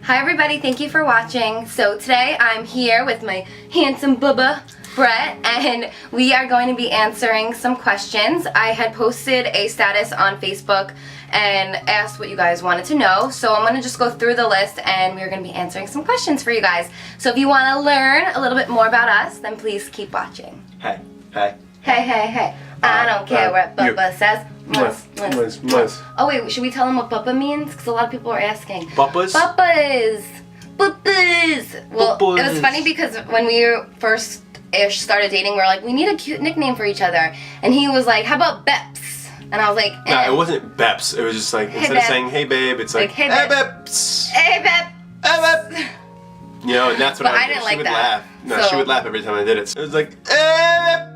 Hi everybody, thank you for watching. So today I'm here with my handsome bubba, Brett, and we are going to be answering some questions. I had posted a status on Facebook and asked what you guys wanted to know. So I'm going to just go through the list and we're going to be answering some questions for you guys. So if you want to learn a little bit more about us, then please keep watching. Hey, hey. Hey, hey, hey. I don't care what Bubba says. Mus. Oh wait, should we tell them what Bubba means? Because a lot of people are asking. Bubbas? Bubbas. Bubbas. Well, it was funny because when we first started dating, we were like, we need a cute nickname for each other. And he was like, how about Beps? And I was like, eh. No, it wasn't Beps. It was just like, instead of saying, hey babe, it's like, hey Beps. Hey Bep. Hey Bep. You know, and that's what I didn't like would that. laugh. No, So- she would laugh every time I did it. So it was like, hey Bep.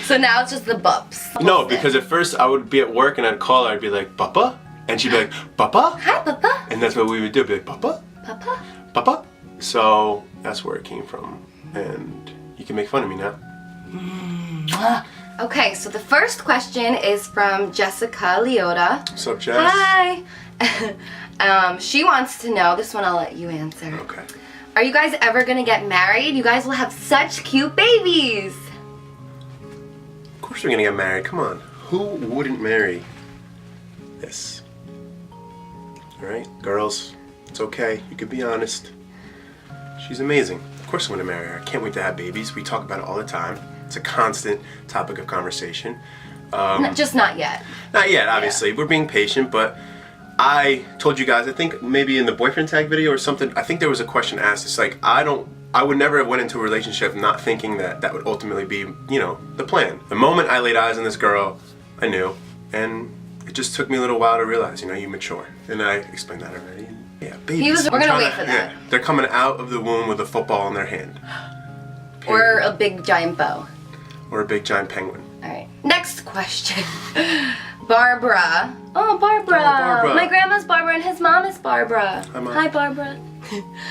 So now it's just the Bups. No, because at first I would be at work and I'd call her, I'd be like, Papa? And she'd be like, Papa? Hi, Papa. And that's what we would do, be like, Papa? Papa. Papa? So that's where it came from. And you can make fun of me now. Okay, so the first question is from Jessica Leota. What's up, Jess? Hi. She wants to know, this one I'll let you answer. Okay. Are you guys ever gonna get married? You guys will have such cute babies. Of course we're gonna get married. Come on. Who wouldn't marry this? Alright, girls, it's okay. You can be honest. She's amazing. Of course I'm gonna marry her. I can't wait to have babies. We talk about it all the time. It's a constant topic of conversation. Just not yet. Not yet, obviously. Yeah. We're being patient, but I told you guys, I think maybe in the boyfriend tag video or something, I think there was a question asked. It's like, I would never have went into a relationship not thinking that that would ultimately be, you know, the plan. The moment I laid eyes on this girl, I knew. And it just took me a little while to realize, you know, you mature. And I explained that already. Yeah, babies. We're gonna wait for that. Yeah, they're coming out of the womb with a football in their hand. Or a big giant bow. Or a big giant penguin. Alright, next question. Barbara. Oh, Barbara. Oh, Barbara. My grandma's Barbara and his mom is Barbara. Hi, Mom. Hi, Barbara.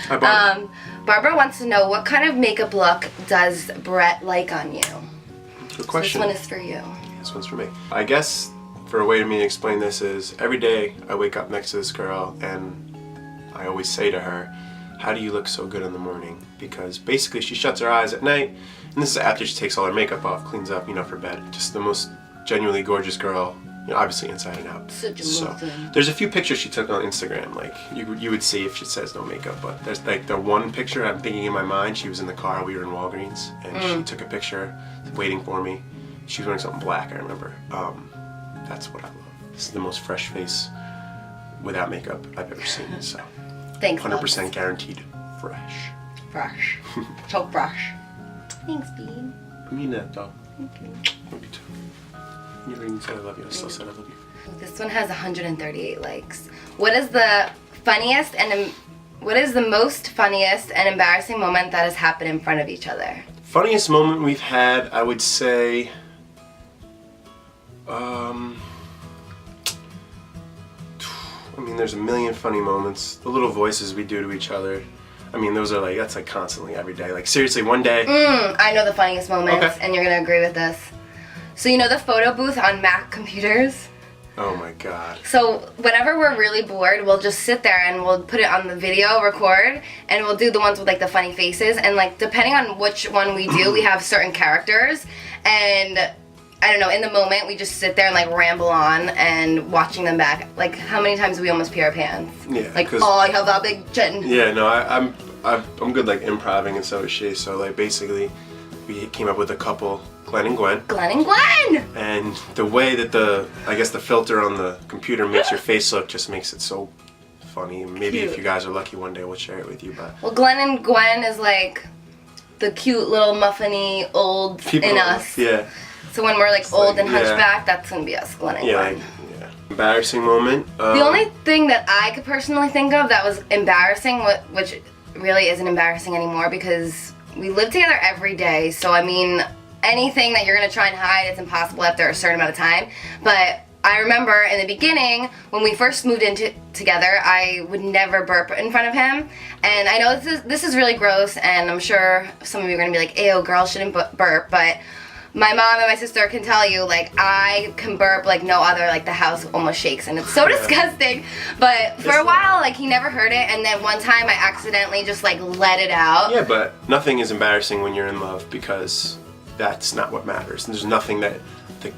Hi, Barbara. Barbara wants to know, what kind of makeup look does Brett like on you? Good question. So this one is for you. This one's for me. I guess for a way to me to explain this is every day I wake up next to this girl and I always say to her, how do you look so good in the morning? Because basically she shuts her eyes at night, and this is after she takes all her makeup off, cleans up, you know, for bed. Just the most genuinely gorgeous girl, you know, obviously inside and out. Such a so there's a few pictures she took on Instagram, like you would see if she says no makeup, but there's like the one picture I'm thinking in my mind, she was in the car, we were in Walgreens, and she took a picture waiting for me. She was wearing something black, I remember. That's what I love. This is the most fresh face without makeup I've ever seen, so. Thanks, 100% guaranteed fresh. Fresh. So fresh. Thanks, Bean. I mean that, though. Thank you. Love you too. You never even said I love you. I still said I love you. This one has 138 likes. What is the most funniest and embarrassing moment that has happened in front of each other? Funniest moment we've had, I would say, I mean, there's a million funny moments. The little voices we do to each other. I mean, those are like, that's like constantly every day. Like seriously, one day. I know the funniest moments, Okay. and you're gonna agree with this. So you know the photo booth on Mac computers? Oh my God. So whenever we're really bored, we'll just sit there and we'll put it on the video record, and we'll do the ones with like the funny faces, and like depending on which one we do, we have certain characters, and I don't know, in the moment we just sit there and like ramble on and watching them back. Like how many times we almost pee our pants? Yeah. Like, oh, I have that big chin. Yeah, no, I'm good like improvising, and so is she. So like basically, we came up with a couple, Glenn and Gwen. Glenn and Gwen! And the way that I guess the filter on the computer makes your face look just makes it so funny. Maybe Cute. if you guys are lucky one day we'll share it with you, but. Well, Glenn and Gwen is like the cute little muffiny old People, in us. Yeah. So when we're like It's old like, and yeah. hunchback, that's gonna be us, Glenn and Yeah, Gwen. yeah. Embarrassing moment. The only thing that I could personally think of that was embarrassing, which really isn't embarrassing anymore because we live together every day. So I mean, anything that you're gonna try and hide, it's impossible after a certain amount of time. But I remember in the beginning, when we first moved in together, I would never burp in front of him. And I know this is really gross, and I'm sure some of you are gonna be like, ew, girls shouldn't burp, but my mom and my sister can tell you, like, I can burp like no other, like the house almost shakes, and it's so disgusting. But for a while, like, he never heard it, and then one time I accidentally just like let it out. Yeah, but nothing is embarrassing when you're in love, because that's not what matters. And there's nothing that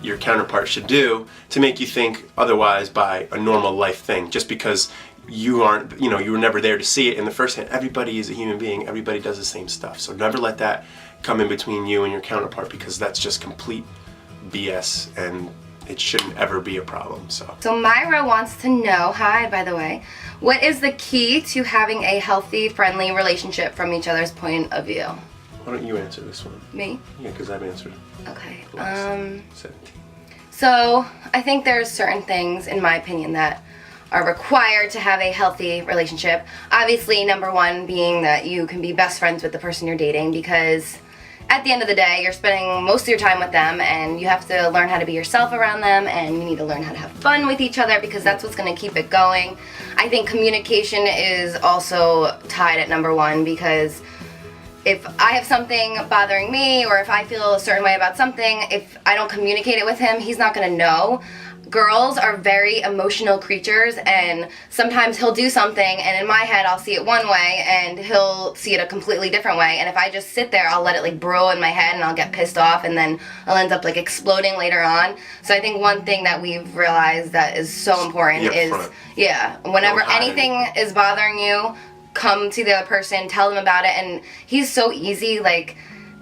your counterpart should do to make you think otherwise by a normal life thing, just because you aren't, you were never there to see it in the first hand. Everybody is a human being. Everybody does the same stuff. So never let that come in between you and your counterpart, because that's just complete BS, and it shouldn't ever be a problem. So Myra wants to know, hi by the way, what is the key to having a healthy, friendly relationship from each other's point of view? Why don't you answer this one? Me? Yeah, because I've answered Okay. 17. So I think there's certain things, in my opinion, that are required to have a healthy relationship. Obviously, number one being that you can be best friends with the person you're dating, because at the end of the day, you're spending most of your time with them, and you have to learn how to be yourself around them, and you need to learn how to have fun with each other, because that's what's going to keep it going. I think communication is also tied at number one, because if I have something bothering me, or if I feel a certain way about something, if I don't communicate it with him, he's not going to know. Girls are very emotional creatures, and sometimes he'll do something, and in my head I'll see it one way, and he'll see it a completely different way, and if I just sit there, I'll let it like brew in my head, and I'll get pissed off, and then I'll end up like exploding later on. So I think one thing that we've realized that is so important is, whenever anything is bothering you, come to the other person, tell them about it, and he's so easy, like,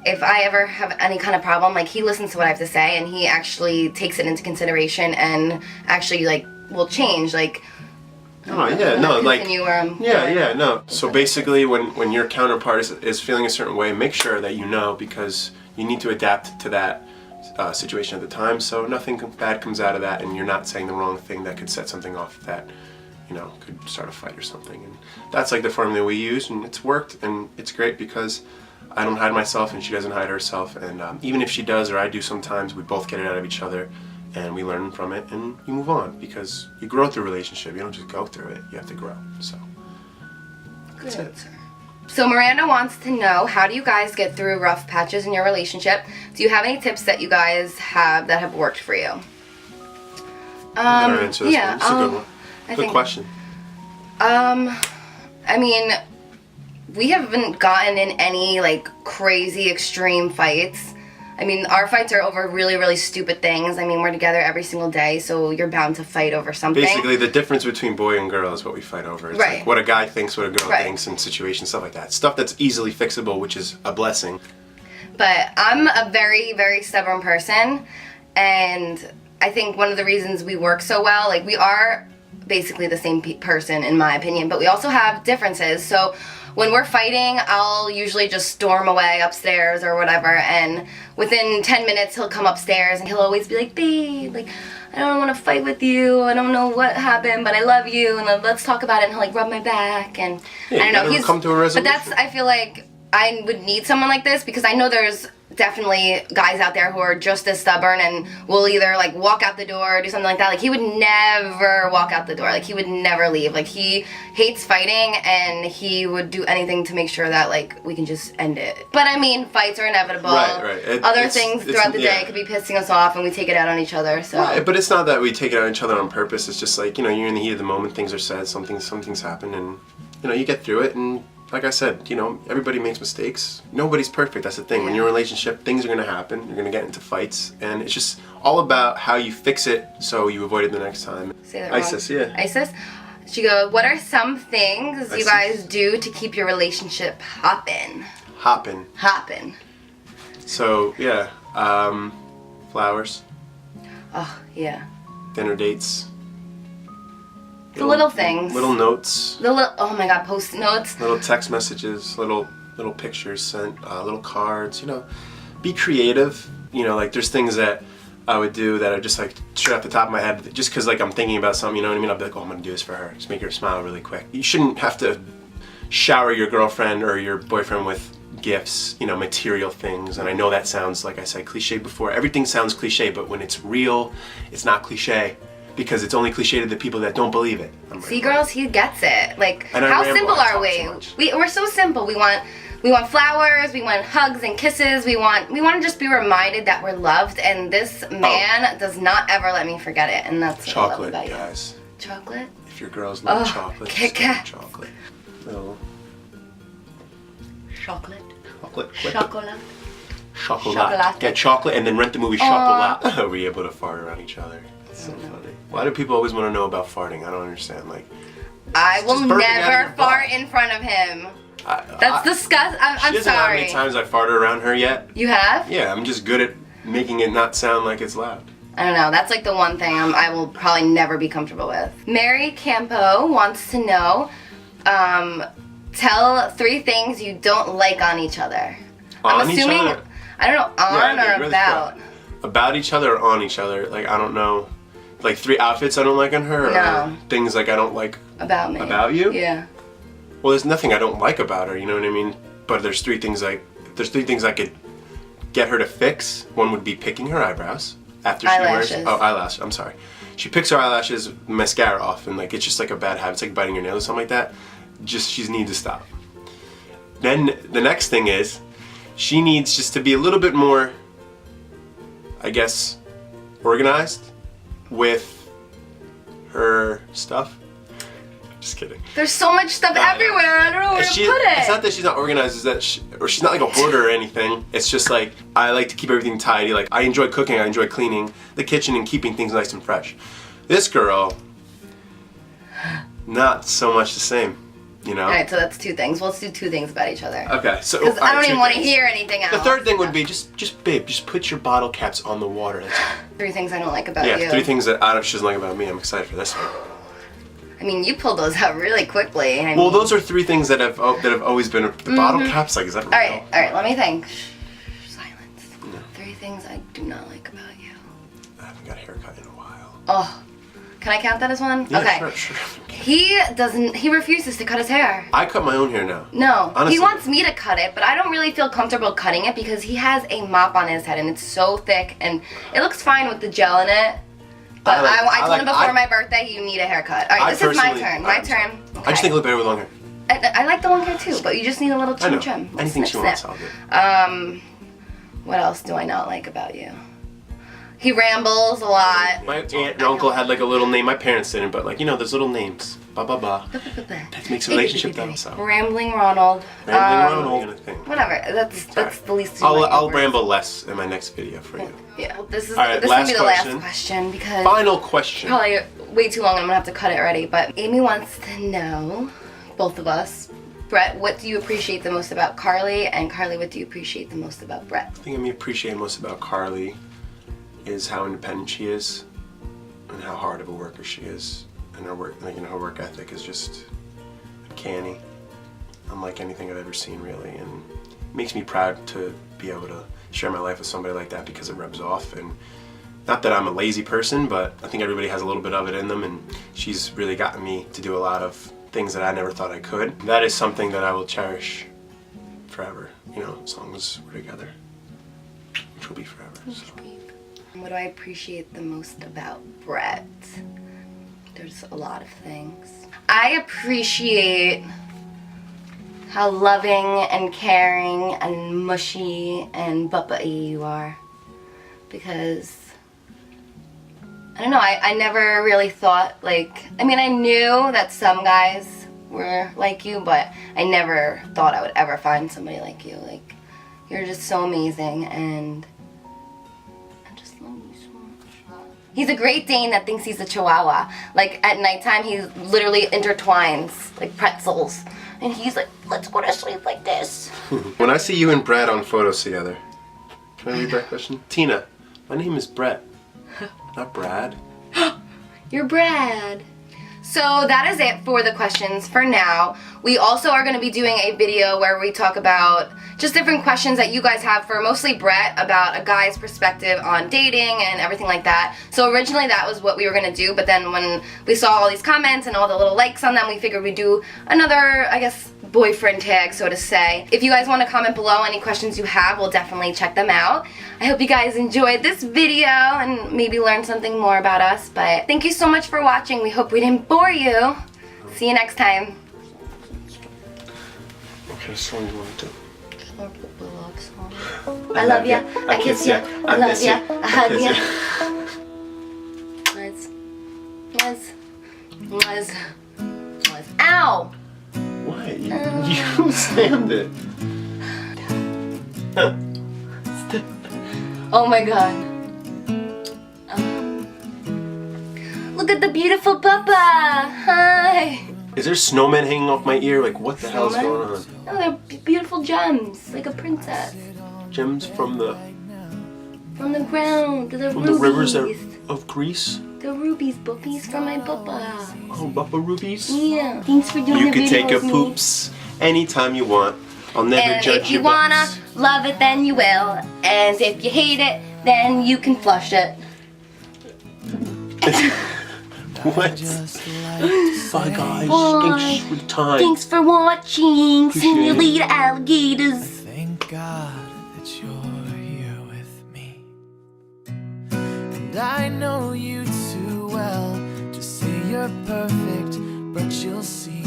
if I ever have any kind of problem, like, he listens to what I have to say, and he actually takes it into consideration, and actually, like, will change, like, So basically, when your counterpart is feeling a certain way, make sure that you know, because you need to adapt to that situation at the time, so nothing bad comes out of that, and you're not saying the wrong thing that could set something off that, could start a fight or something. And that's like the formula we use, and it's worked, and it's great because I don't hide myself and she doesn't hide herself, and even if she does or I do sometimes, we both get it out of each other, and we learn from it, and you move on, because you grow through a relationship. You don't just go through it, you have to grow. So that's it. So Miranda wants to know, how do you guys get through rough patches in your relationship? Do you have any tips that you guys have that have worked for you? Answer this one. It's a good one. Good question. I mean, we haven't gotten in any like crazy extreme fights. I mean, our fights are over really, really stupid things. I mean, we're together every single day, so you're bound to fight over something. Basically, the difference between boy and girl is what we fight over. It's like what a guy thinks, what a girl thinks, and situations, stuff like that. Stuff that's easily fixable, which is a blessing. But I'm a very, very stubborn person, and I think one of the reasons we work so well, like, we are basically the same person in my opinion, but we also have differences. So when we're fighting, I'll usually just storm away upstairs or whatever, and within 10 minutes he'll come upstairs and he'll always be like, babe, like, I don't want to fight with you, I don't know what happened, but I love you, and let's talk about it, and he'll like rub my back, and I don't know, he's, come to a resolution. But I feel like I would need someone like this, because I know there's definitely guys out there who are just as stubborn and will either like walk out the door or do something like that. Like, he would never walk out the door, like, he would never leave. Like, he hates fighting, and he would do anything to make sure that like we can just end it. But I mean, fights are inevitable. Right. Other things throughout the day could be pissing us off, and we take it out on each other. So right, but it's not that we take it out on each other on purpose. It's just like, you're in the heat of the moment, things are said, something's happened, and you get through it. And like I said, everybody makes mistakes. Nobody's perfect. That's the thing. When you're in a relationship, things are going to happen. You're going to get into fights, and it's just all about how you fix it so you avoid it the next time. Say that wrong. Isis. She goes, what are some things you guys do to keep your relationship hopping? Hopping. So, flowers. Oh, yeah. Dinner dates. The little things. Little notes. Oh my god, post-it notes. Little text messages, little pictures sent, little cards, Be creative. Like, there's things that I would do that are just like straight off the top of my head, just because like I'm thinking about something, you know what I mean? I'll be like, oh, I'm gonna do this for her. Just make her smile really quick. You shouldn't have to shower your girlfriend or your boyfriend with gifts, material things. And I know that sounds, like I said, cliche before. Everything sounds cliche, but when it's real, it's not cliche. Because it's only cliche to the people that don't believe it. See, girls, he gets it. Like, how simple are we? We're so simple. We want We want flowers, we want hugs and kisses, we want to just be reminded that we're loved, and this man does not ever let me forget it, and that's what I love Chocolate, about you. guys. Chocolate? If your girls love chocolate, Kit just get Kat. chocolate. Little Chocolate. chocolate. Chocolate. Chocolate. Get chocolate and then rent the movie Chocolate. Are we able to fart around each other? It's so funny. Why do people always want to know about farting? I don't understand. Like, I will just burping out of never your fart butt. in front of him. That's disgusting. I'm She doesn't know how sorry. many times I farted around her yet. You have? Yeah, I'm just good at making it not sound like it's loud. I don't know. That's like the one thing I will probably never be comfortable with. Mary Campo wants to know, tell 3 things you don't like on each other. I'm assuming, each other? I don't know, on Yeah, or really about. correct. About each other or on each other? Like, I don't know. Like 3 outfits I don't like on her? No. Or things like I don't like About me. about you? Yeah. Well, there's nothing I don't like about her, you know what I mean? But there's 3 things I could get her to fix. One would be picking her eyebrows after she Eyelashes. wears eyelash. I'm sorry. She picks her eyelashes, mascara off, and like it's just like a bad habit. It's like biting your nails or something like that. She needs to stop. Then the next thing is she needs just to be a little bit more, I guess, organized with her stuff. Just kidding. There's so much stuff everywhere. I don't know where to put it. It's not that she's not organized, it's that she's not like a hoarder or anything. It's just like, I like to keep everything tidy. Like, I enjoy cooking, I enjoy cleaning the kitchen and keeping things nice and fresh. This girl, not so much the same, you know? Alright, so that's 2 things. Well, let's do 2 things about each other. Okay, so Because I don't even want to things. hear anything else. The third thing would be babe, just put your bottle caps on the water. That's 3 things I don't like about yeah, you. 3 things that she doesn't like about me. I'm excited for this one. I mean, you pulled those out really quickly. I Well, mean, those are 3 things that have always been the bottle caps. Like, is that real? Alright, let me think. Silence. 3 things I do not like about you. I haven't got a haircut in a while. Oh, can I count that as one? Yeah, okay. sure. He refuses to cut his hair. I cut my own hair now. No, Honestly. he wants me to cut it, but I don't really feel comfortable cutting it because he has a mop on his head and it's so thick and it looks fine with the gel in it. But I told him before my birthday, you need a haircut. All right, this is my turn. My turn. Okay. I just think it looked better with long hair. I like the long hair too, but you just need a little I know. trim. Anything Snip, she wants, snip. I'll do. What else do I not like about you? He rambles a lot. My aunt and uncle had like a little name. My parents didn't, but like, you know, there's little names. Ba ba ba. That makes a relationship down south. Rambling Ronald. Rambling Ronald. Kind of thing. Whatever. That's the least. of my I'll worries. ramble less in my next video for you. Yeah. Well, this is All right, this will be the last question. question because Final question. probably way too long and I'm gonna have to cut it already. But Amy wants to know, both of us, Brett, what do you appreciate the most about Carly, and Carly, what do you appreciate the most about Brett? The thing I appreciate most about Carly is how independent she is, and how hard of a worker she is, and her work, like, you know, her work ethic is just uncanny, unlike anything I've ever seen, really, and it makes me proud to be able to share my life with somebody like that because it rubs off. And not that I'm a lazy person, but I think everybody has a little bit of it in them, and she's really gotten me to do a lot of things that I never thought I could. That is something that I will cherish forever, you know, as long as we're together, which will be forever. So. What do I appreciate the most about Brett? There's a lot of things. I appreciate how loving and caring and mushy and buppa-y you are. Because, I don't know, I never really thought, like, I mean, I knew that some guys were like you, but I never thought I would ever find somebody like you. Like, you're just so amazing, and I just love you so much. He's a Great Dane that thinks he's a Chihuahua. Like, at nighttime, he literally intertwines, like pretzels. And he's like, let's go to sleep like this. When I see you and Brad on photos together, can I read that question? Tina, my name is Brett, not Brad. You're Brad. So that is it for the questions for now. We also are going to be doing a video where we talk about just different questions that you guys have for mostly Brett about a guy's perspective on dating and everything like that. So originally that was what we were going to do, but then when we saw all these comments and all the little likes on them, we figured we'd do another, I guess, boyfriend tag, so to say. If you guys want to comment below any questions you have, we'll definitely check them out. I hope you guys enjoyed this video and maybe learned something more about us, but thank you so much for watching. We hope we didn't bore you. See you next time. What kind of song do you want to do? more Papa love song. I love ya, I kiss ya, I love ya, I hug ya. Was. Ow! What? You slammed it. Oh my god. Look at the beautiful Papa! Hi! Is there snowmen hanging off my ear? Like, what the hell's going on? No, they're beautiful gems, like a princess. Gems from the ground. They're from rubies. the rivers of Greece? The rubies, boobies from my Papa. Oh, Papa rubies? Yeah. Thanks for doing You the can video take your with me. poops anytime you want. I'll never And judge if you your wanna butts. love it, then you will. And if you hate it, then you can flush it. What? Bye guys. Bye. Thanks for the time. Thanks for watching. Appreciate Simulated alligators. Thank God that you're here with me. And I know you too well to say you're perfect, but you'll see